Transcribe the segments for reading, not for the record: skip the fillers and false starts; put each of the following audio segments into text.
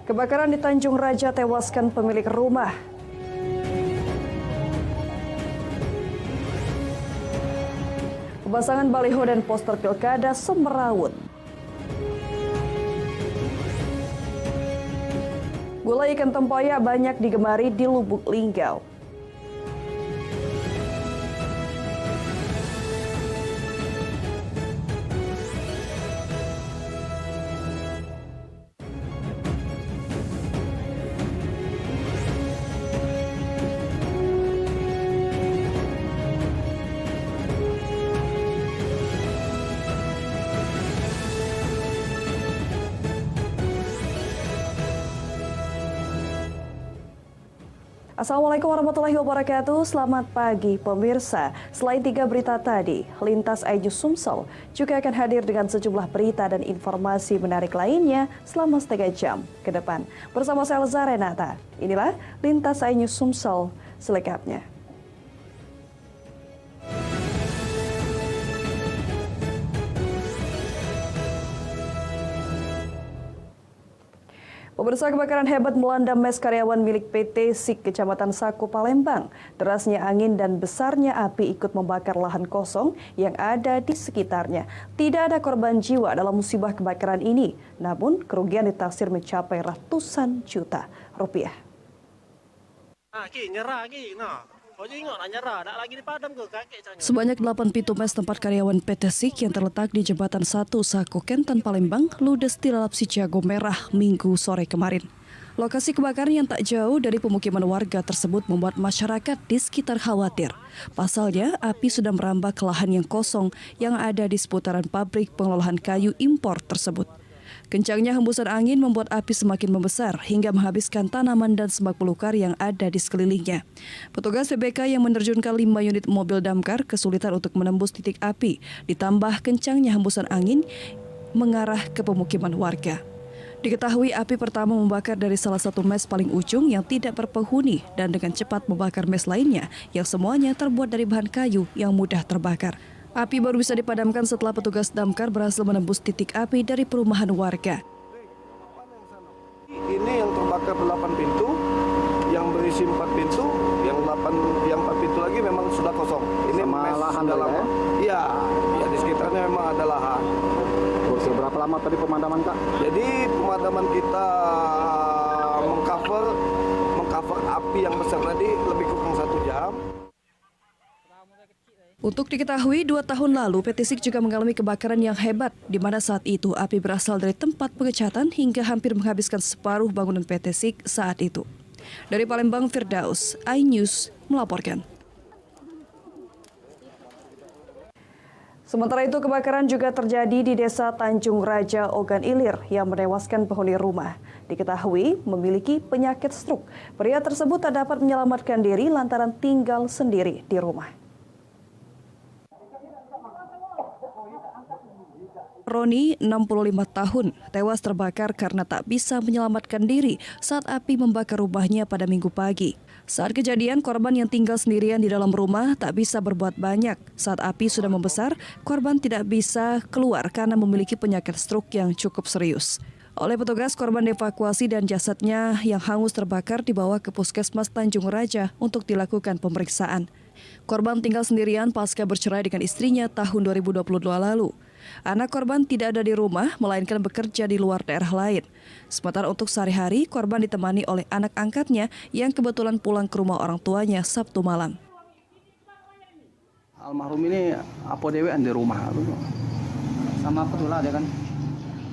Kebakaran di Tanjung Raja tewaskan pemilik rumah. Pemasangan baliho dan poster pilkada semerawut. Gulai ikan tempoyak banyak digemari di Lubuk Linggau. Assalamualaikum warahmatullahi wabarakatuh. Selamat pagi pemirsa. Selain 3 berita tadi, Lintas iNews Sumsel juga akan hadir dengan sejumlah berita dan informasi menarik lainnya selama setengah jam ke depan. Bersama saya Elza Renata. Inilah Lintas iNews Sumsel selengkapnya. Pemirsa, kebakaran hebat melanda mes karyawan milik PT SIK Kecamatan Sako, Palembang. Derasnya angin dan besarnya api ikut membakar lahan kosong yang ada di sekitarnya. Tidak ada korban jiwa dalam musibah kebakaran ini, namun kerugian ditaksir mencapai ratusan juta rupiah. Sebanyak 8 pintu mes tempat karyawan PT SIK yang terletak di Jembatan 1 Sako, Kentan, Palembang, ludes dilalap si jago merah Minggu sore kemarin. Lokasi kebakaran yang tak jauh dari pemukiman warga tersebut membuat masyarakat di sekitar khawatir. Pasalnya, api sudah merambah ke lahan yang kosong yang ada di seputaran pabrik pengolahan kayu impor tersebut. Kencangnya hembusan angin membuat api semakin membesar hingga menghabiskan tanaman dan semak belukar yang ada di sekelilingnya. Petugas PBK yang menerjunkan 5 unit mobil damkar kesulitan untuk menembus titik api, ditambah kencangnya hembusan angin mengarah ke pemukiman warga. Diketahui api pertama membakar dari salah satu mes paling ujung yang tidak berpenghuni dan dengan cepat membakar mes lainnya yang semuanya terbuat dari bahan kayu yang mudah terbakar. Api baru bisa dipadamkan setelah petugas damkar berhasil menembus titik api dari perumahan warga. Ini yang terbakar 8 pintu, yang berisi 4 pintu, yang 4 pintu lagi memang sudah kosong. Ini sama lahan sudah lama. Iya, ya di sekitarnya memang ada lahan. Berapa lama tadi pemadaman, Kak? Jadi pemadaman kita mengcover api yang besar tadi lebih kurang 1 jam. Untuk diketahui, 2 tahun lalu PT SIK juga mengalami kebakaran yang hebat, di mana saat itu api berasal dari tempat pengecatan hingga hampir menghabiskan separuh bangunan PT SIK saat itu. Dari Palembang, Firdaus, iNews melaporkan. Sementara itu, kebakaran juga terjadi di Desa Tanjung Raja, Ogan Ilir yang menewaskan penghuni rumah. Diketahui memiliki penyakit stroke. Pria tersebut tak dapat menyelamatkan diri lantaran tinggal sendiri di rumah. Roni, 65 tahun, tewas terbakar karena tak bisa menyelamatkan diri saat api membakar rumahnya pada Minggu pagi. Saat kejadian, korban yang tinggal sendirian di dalam rumah tak bisa berbuat banyak. Saat api sudah membesar, korban tidak bisa keluar karena memiliki penyakit stroke yang cukup serius. Oleh petugas, korban dievakuasi dan jasadnya yang hangus terbakar dibawa ke Puskesmas Tanjung Raja untuk dilakukan pemeriksaan. Korban tinggal sendirian pasca bercerai dengan istrinya tahun 2022 lalu. Anak korban tidak ada di rumah, melainkan bekerja di luar daerah lain. Sementara untuk sehari-hari, korban ditemani oleh anak angkatnya yang kebetulan pulang ke rumah orang tuanya Sabtu malam. Almarhum ini apa dewean di rumah? Sama petulah dia kan,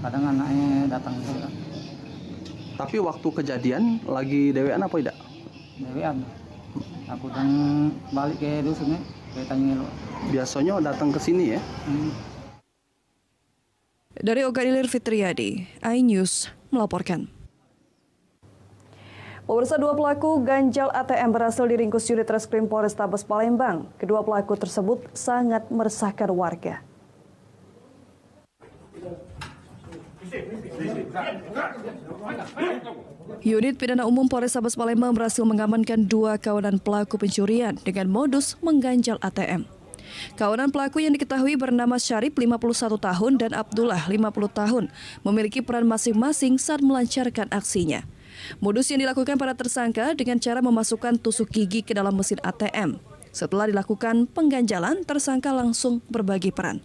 kadang anaknya datang juga. Tapi waktu kejadian lagi dewean apa tidak? Dewean. Aku dan balik ke dusunnya, ke Tanjung Elo. Biasanya datang ke sini ya? Dari Ogan Ilir, Fitriadi, iNews melaporkan. Pemirsa, 2 pelaku ganjal ATM berhasil diringkus unit Reskrim Polrestabes Palembang. Kedua pelaku tersebut sangat meresahkan warga. Unit Pidana Umum Polrestabes Palembang berhasil mengamankan 2 kawanan pelaku pencurian dengan modus mengganjal ATM. Kawanan pelaku yang diketahui bernama Syarif 51 tahun dan Abdullah 50 tahun memiliki peran masing-masing saat melancarkan aksinya. Modus yang dilakukan para tersangka dengan cara memasukkan tusuk gigi ke dalam mesin ATM. Setelah dilakukan pengganjalan, tersangka langsung berbagi peran.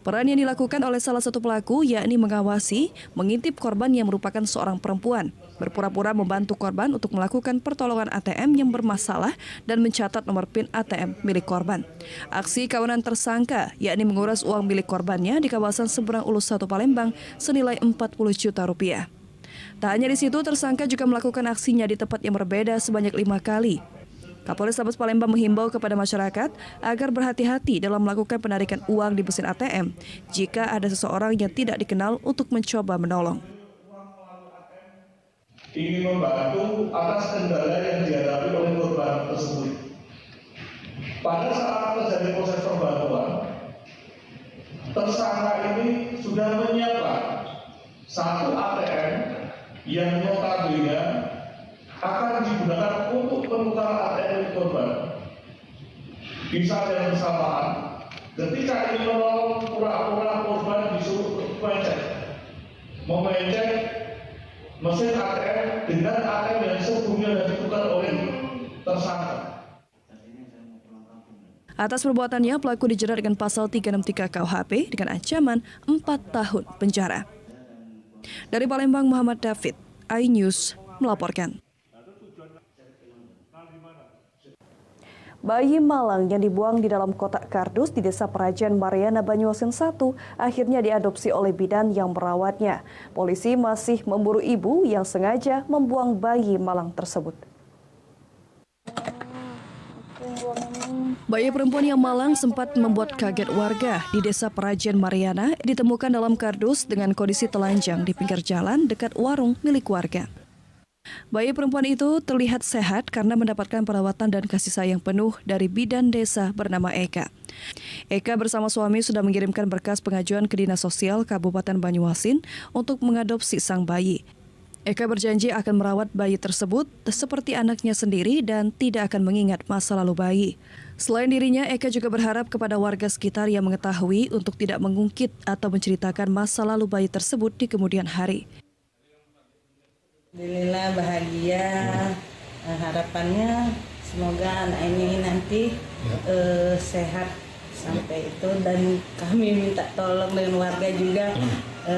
Peran yang dilakukan oleh salah satu pelaku yakni mengawasi, mengintip korban yang merupakan seorang perempuan, berpura-pura membantu korban untuk melakukan pertolongan ATM yang bermasalah dan mencatat nomor PIN ATM milik korban. Aksi kawanan tersangka yakni menguras uang milik korbannya di kawasan Seberang Ulus 1 Palembang senilai 40 juta rupiah. Tak hanya di situ, tersangka juga melakukan aksinya di tempat yang berbeda sebanyak 5 kali. Kapolres Tabes Palembang menghimbau kepada masyarakat agar berhati-hati dalam melakukan penarikan uang di mesin ATM jika ada seseorang yang tidak dikenal untuk mencoba menolong. Ingin membantu atas kendala yang dihadapi oleh korban tersebut. Pada saat terjadi proses pembantuan, tersangka ini sudah menyiapkan satu ATM yang notabene akan digunakan untuk penukaran ATM korban. Di saat yang bersamaan, ketika ini menolong pura-pura korban disuruh memencet mesin ATM dengan ATM yang sebelumnya ditukar oleh tersangka. Atas perbuatannya, pelaku dijerat dengan pasal 363 KUHP dengan ancaman 4 tahun penjara. Dari Palembang, Muhammad David, iNews melaporkan. Bayi malang yang dibuang di dalam kotak kardus di Desa Perajian Mariana Banyuasin 1 akhirnya diadopsi oleh bidan yang merawatnya. Polisi masih memburu ibu yang sengaja membuang bayi malang tersebut. Bayi perempuan yang malang sempat membuat kaget warga di Desa Perajian Mariana ditemukan dalam kardus dengan kondisi telanjang di pinggir jalan dekat warung milik warga. Bayi perempuan itu terlihat sehat karena mendapatkan perawatan dan kasih sayang penuh dari bidan desa bernama Eka. Eka bersama suami sudah mengirimkan berkas pengajuan ke Dinas Sosial Kabupaten Banyuasin untuk mengadopsi sang bayi. Eka berjanji akan merawat bayi tersebut seperti anaknya sendiri dan tidak akan mengingat masa lalu bayi. Selain dirinya, Eka juga berharap kepada warga sekitar yang mengetahui untuk tidak mengungkit atau menceritakan masa lalu bayi tersebut di kemudian hari. Alhamdulillah bahagia, harapannya semoga anak ini nanti sehat sampai itu, dan kami minta tolong dengan warga juga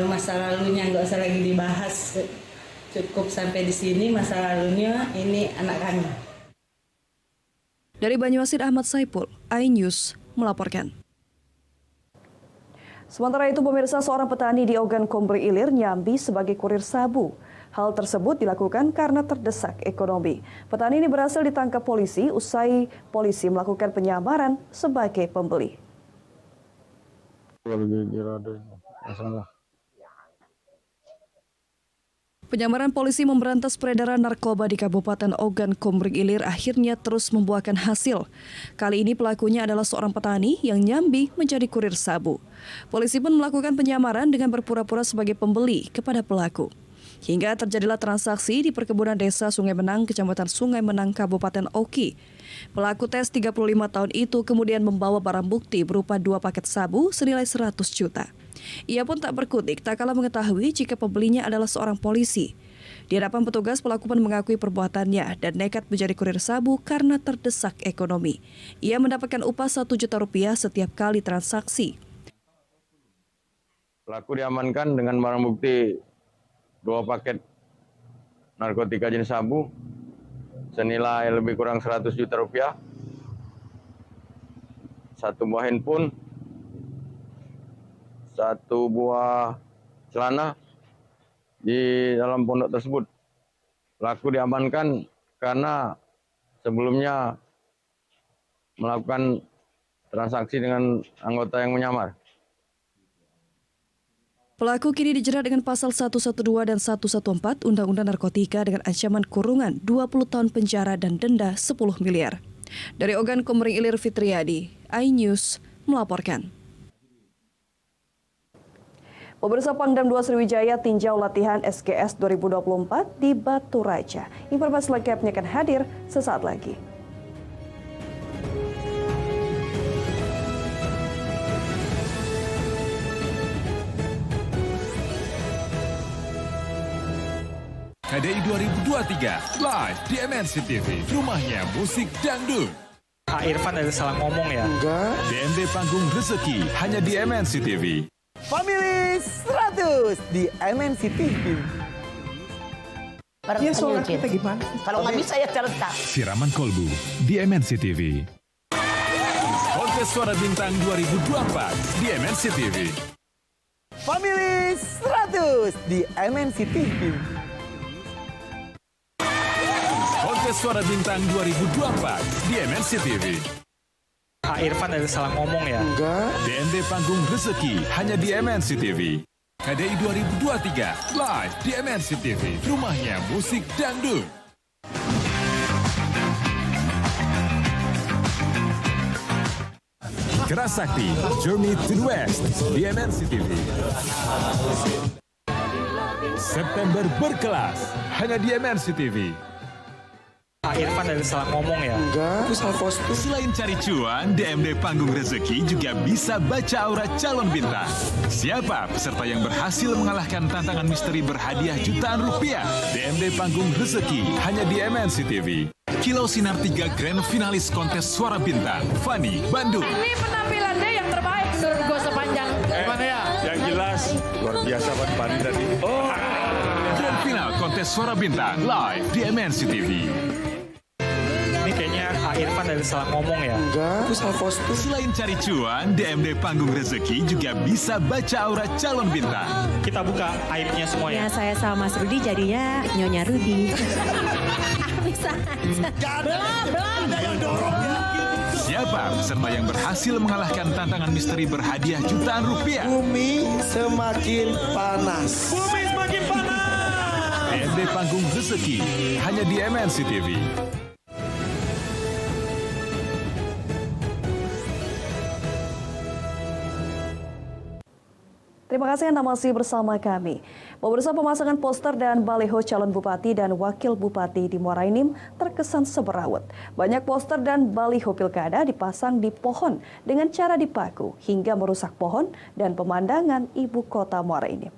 masa lalunya nggak usah lagi dibahas, cukup sampai di sini masa lalunya ini anak kami. Dari Banyuasin, Ahmad Saipul, iNews melaporkan. Sementara itu, pemirsa, seorang petani di Ogan Komering Ilir nyambi sebagai kurir sabu. Hal tersebut dilakukan karena terdesak ekonomi. Petani ini berhasil ditangkap polisi usai polisi melakukan penyamaran sebagai pembeli. Penyamaran polisi memberantas peredaran narkoba di Kabupaten Ogan Komering Ilir akhirnya terus membuahkan hasil. Kali ini pelakunya adalah seorang petani yang nyambi menjadi kurir sabu. Polisi pun melakukan penyamaran dengan berpura-pura sebagai pembeli kepada pelaku. Hingga terjadilah transaksi di perkebunan desa Sungai Menang, Kecamatan Sungai Menang, Kabupaten Oki. Pelaku tes 35 tahun itu kemudian membawa barang bukti berupa 2 paket sabu senilai 100 juta. Ia pun tak berkutik tak kala mengetahui jika pembelinya adalah seorang polisi. Di hadapan petugas, pelaku pun mengakui perbuatannya dan nekat menjadi kurir sabu karena terdesak ekonomi. Ia mendapatkan upah 1 juta rupiah setiap kali transaksi. Pelaku diamankan dengan barang bukti 2 paket narkotika jenis sabu senilai lebih kurang 100 juta rupiah, 1 buah handphone, 1 buah celana di dalam pondok tersebut. Pelaku diamankan karena sebelumnya melakukan transaksi dengan anggota yang menyamar. Pelaku kini dijerat dengan pasal 112 dan 114 Undang-Undang Narkotika dengan ancaman kurungan 20 tahun penjara dan denda 10 miliar. Dari Ogan Komering Ilir, Fitriadi, iNews melaporkan. Pemirsa, Pangdam 2 Sriwijaya tinjau latihan SGS 2024 di Batu Raja. Informasi lengkapnya akan hadir sesaat lagi. KDI 2023 live di MNC TV, rumahnya musik dangdut. Pak Irfan ada salah ngomong ya? Enggak. DMD Panggung Rezeki hanya di MNC TV. Family 100 di MNC TV. Ya soal kita gimana? Kalau nggak bisa ya cerita. Siraman Kolbu di MNC TV. Kontes Suara Bintang 2024 di MNC TV. Family 100 di MNC TV. Kontes Suara Bintang 2024 di MNC TV. Pak Irfan ada salah ngomong ya? Enggak. DMD Panggung Rezeki hanya di MNC TV. KDI 2023 live di MNC TV, rumahnya musik dangdut. Keras Sakti, Journey to the West di MNC TV. September Berkelas hanya di MNC TV. Pak Irfan ada salah ngomong ya? Enggak. Itu salah kostum. Selain cari cuan, DMD Panggung Rezeki juga bisa baca aura calon bintang. Siapa peserta yang berhasil mengalahkan tantangan misteri berhadiah jutaan rupiah? DMD Panggung Rezeki hanya di MNC TV. Kilau Sinar 3 Grand Finalis Kontes Suara Bintang, Fani, Bandung. Ini penampilannya yang terbaik menurut gue sepanjang. Gimana ya? Yang jelas luar biasa Pak Fani tadi. Grand Final Kontes Suara Bintang live di MNC TV. Ini kayaknya Pak Irfan ada salah ngomong ya? Enggak. Itu salah kostum. Selain cari cuan, DMD Panggung Rezeki juga bisa baca aura calon bintang. Kita buka aibnya semuanya. Ya saya sama Mas Rudi jadinya Nyonya Rudi. Bisa. Siapa peserta yang berhasil mengalahkan tantangan misteri berhadiah jutaan rupiah? Bumi semakin panas. Bumi semakin panas. DMD Panggung Rezeki hanya di MNC TV. Terima kasih Anda masih bersama kami. Pemirsa, pemasangan poster dan baliho calon bupati dan wakil bupati di Muara Enim terkesan semerawut. Banyak poster dan baliho pilkada dipasang di pohon dengan cara dipaku hingga merusak pohon dan pemandangan ibu kota Muara Enim.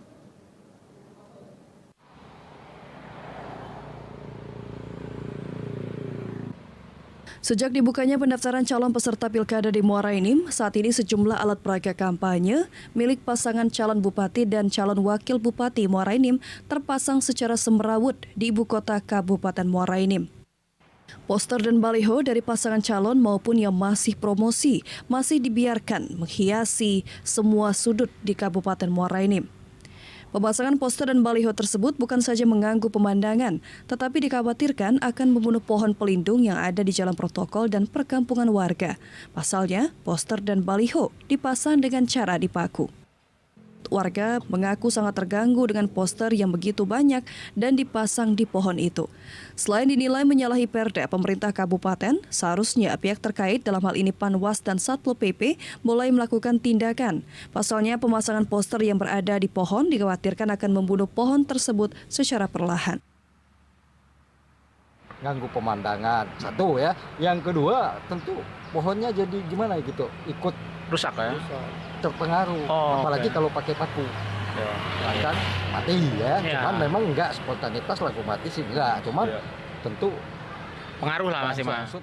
Sejak dibukanya pendaftaran calon peserta pilkada di Muara Enim, saat ini sejumlah alat peraga kampanye milik pasangan calon bupati dan calon wakil bupati Muara Enim terpasang secara semrawut di ibu kota Kabupaten Muara Enim. Poster dan baliho dari pasangan calon maupun yang masih promosi masih dibiarkan menghiasi semua sudut di Kabupaten Muara Enim. Pemasangan poster dan baliho tersebut bukan saja mengganggu pemandangan, tetapi dikhawatirkan akan membunuh pohon pelindung yang ada di jalan protokol dan perkampungan warga. Pasalnya, poster dan baliho dipasang dengan cara dipaku. Warga mengaku sangat terganggu dengan poster yang begitu banyak dan dipasang di pohon itu. Selain dinilai menyalahi perda pemerintah kabupaten, seharusnya pihak terkait dalam hal ini Panwas dan Satpol PP mulai melakukan tindakan. Pasalnya pemasangan poster yang berada di pohon dikhawatirkan akan membunuh pohon tersebut secara perlahan. Ganggu pemandangan, satu ya. Yang kedua tentu pohonnya jadi gimana gitu, ikut Rusak ya? terpengaruh, apalagi kalau pakai paku, kan mati ya. Cuman memang enggak spontanitas lagu mati sih enggak, cuman tentu Pengaruh lah masih Mas.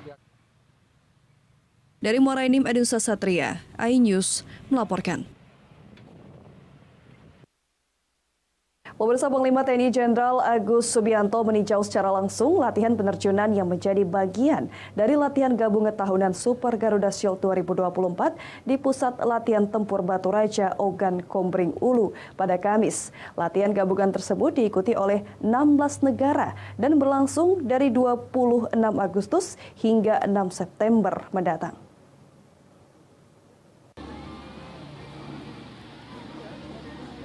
Dari Muara Enim, Edinsa Satria, iNews melaporkan. Pemirsa, Panglima TNI Jenderal Agus Subianto meninjau secara langsung latihan penerjunan yang menjadi bagian dari latihan gabungan tahunan Super Garuda Shield 2024 di Pusat Latihan Tempur Batu Raja, Ogan Kombring Ulu pada Kamis. Latihan gabungan tersebut diikuti oleh 16 negara dan berlangsung dari 26 Agustus hingga 6 September mendatang.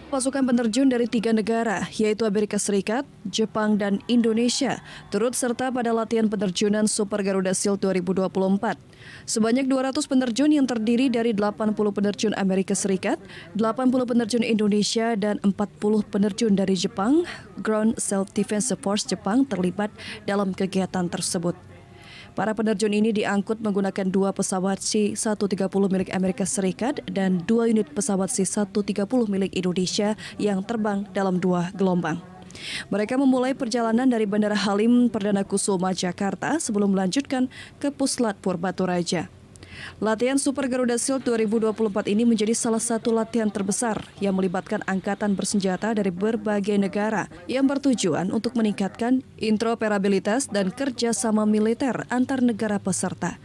Pasukan penerjun dari 3 negara, yaitu Amerika Serikat, Jepang, dan Indonesia, turut serta pada latihan penerjunan Super Garuda Shield 2024. Sebanyak 200 penerjun yang terdiri dari 80 penerjun Amerika Serikat, 80 penerjun Indonesia, dan 40 penerjun dari Jepang, Ground Self Defense Force Jepang terlibat dalam kegiatan tersebut. Para penerjun ini diangkut menggunakan 2 pesawat C-130 milik Amerika Serikat dan 2 unit pesawat C-130 milik Indonesia yang terbang dalam 2 gelombang. Mereka memulai perjalanan dari Bandara Halim Perdana Kusuma, Jakarta sebelum melanjutkan ke Puslatpur Batu Raja. Latihan Super Garuda Shield 2024 ini menjadi salah satu latihan terbesar yang melibatkan angkatan bersenjata dari berbagai negara yang bertujuan untuk meningkatkan interoperabilitas dan kerjasama militer antar negara peserta.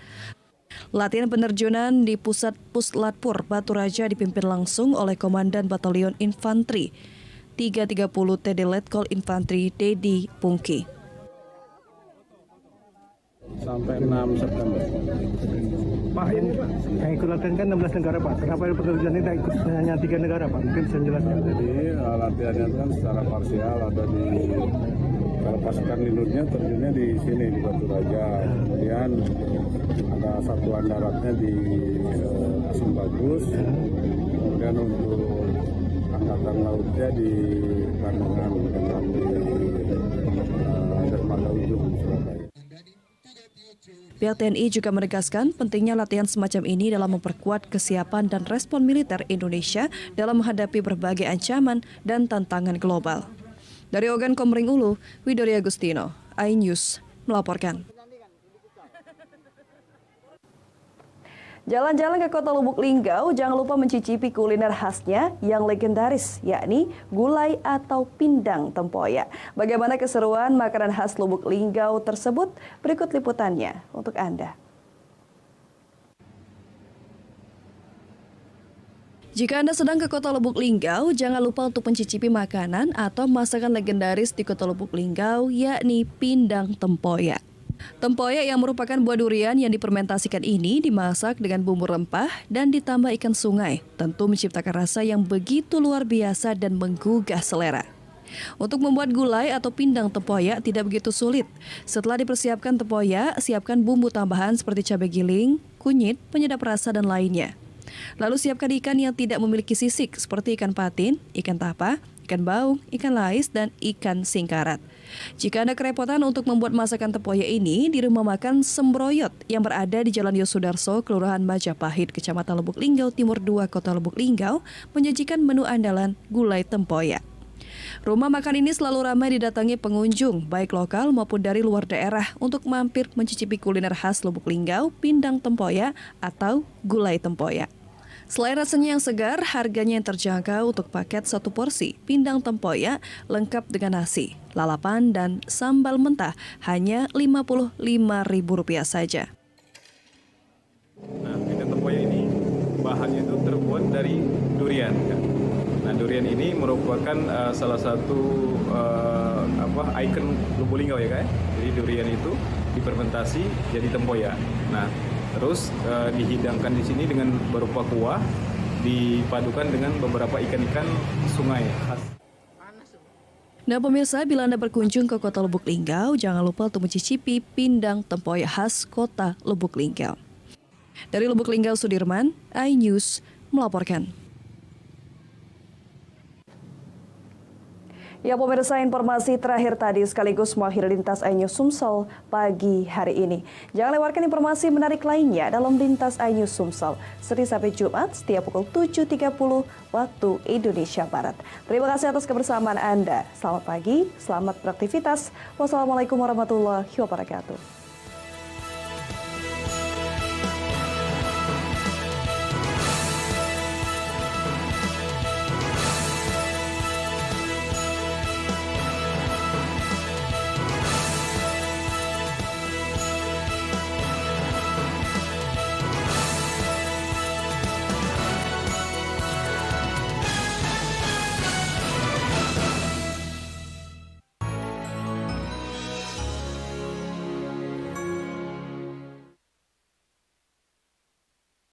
Latihan penerjunan di Pusat Puslatpur Batu Raja dipimpin langsung oleh Komandan Batalion Infanteri 330 TD Letkol Infanteri Dedi Pungki. Sampai 6 September. Pak, yang ikut latihan kan 16 negara, Pak. Kenapa pekerjaan ini ikut hanya 3 negara, Pak? Mungkin bisa menjelaskan. Jadi latihannya kan secara parsial, ada di kalau pasukan lindungnya terjunnya di sini di Batu Raja. Kemudian ada satuan daratnya di Asim Bagus. Kemudian untuk angkatan lautnya di Bandungan dan di Dermaga Ujung Surabaya. Pihak TNI juga menegaskan pentingnya latihan semacam ini dalam memperkuat kesiapan dan respon militer Indonesia dalam menghadapi berbagai ancaman dan tantangan global. Dari Ogan Komering Ulu, Widori Agustino, iNews melaporkan. Jalan-jalan ke Kota Lubuk Linggau, jangan lupa mencicipi kuliner khasnya yang legendaris, yakni gulai atau pindang tempoyak. Bagaimana keseruan makanan khas Lubuk Linggau tersebut? Berikut liputannya untuk Anda. Jika Anda sedang ke Kota Lubuk Linggau, jangan lupa untuk mencicipi makanan atau masakan legendaris di Kota Lubuk Linggau, yakni pindang tempoyak. Tempoyak yang merupakan buah durian yang difermentasikan ini dimasak dengan bumbu rempah dan ditambah ikan sungai, tentu menciptakan rasa yang begitu luar biasa dan menggugah selera. Untuk membuat gulai atau pindang tempoyak tidak begitu sulit. Setelah dipersiapkan tempoyak, siapkan bumbu tambahan seperti cabai giling, kunyit, penyedap rasa, dan lainnya. Lalu siapkan ikan yang tidak memiliki sisik seperti ikan patin, ikan tapa, ikan baung, ikan lais, dan ikan singkarat. Jika Anda kerepotan untuk membuat masakan tempoyak ini, di rumah makan Sembroyot yang berada di Jalan Yosudarso, Kelurahan Majapahit, Kecamatan Lubuk Linggau Timur 2, Kota Lubuk Linggau, menyajikan menu andalan gulai tempoyak. Rumah makan ini selalu ramai didatangi pengunjung, baik lokal maupun dari luar daerah, untuk mampir mencicipi kuliner khas Lubuk Linggau, pindang tempoyak atau gulai tempoyak. Selain rasanya yang segar, harganya yang terjangkau untuk paket satu porsi pindang tempoyak lengkap dengan nasi, lalapan, dan sambal mentah hanya Rp55.000 saja. Nah, pindang tempoyak ini bahannya itu terbuat dari durian. Kan? Nah, durian ini merupakan salah satu ikon Lubuk Linggau ya, Kak. Jadi durian itu difermentasi jadi tempoyak. Nah, terus dihidangkan di sini dengan berupa kuah, dipadukan dengan beberapa ikan-ikan sungai khas. Nah pemirsa, bila Anda berkunjung ke Kota Lubuk Linggau, jangan lupa untuk mencicipi pindang tempoyak khas Kota Lubuk Linggau. Dari Lubuk Linggau, Sudirman, iNews melaporkan. Ya pemirsa, informasi terakhir tadi sekaligus mengakhiri Lintas iNews Sumsel pagi hari ini. Jangan lewatkan informasi menarik lainnya dalam Lintas iNews Sumsel, Senin sampai Jumat setiap pukul 7.30 waktu Indonesia Barat. Terima kasih atas kebersamaan Anda. Selamat pagi, selamat beraktivitas. Wassalamualaikum warahmatullahi wabarakatuh.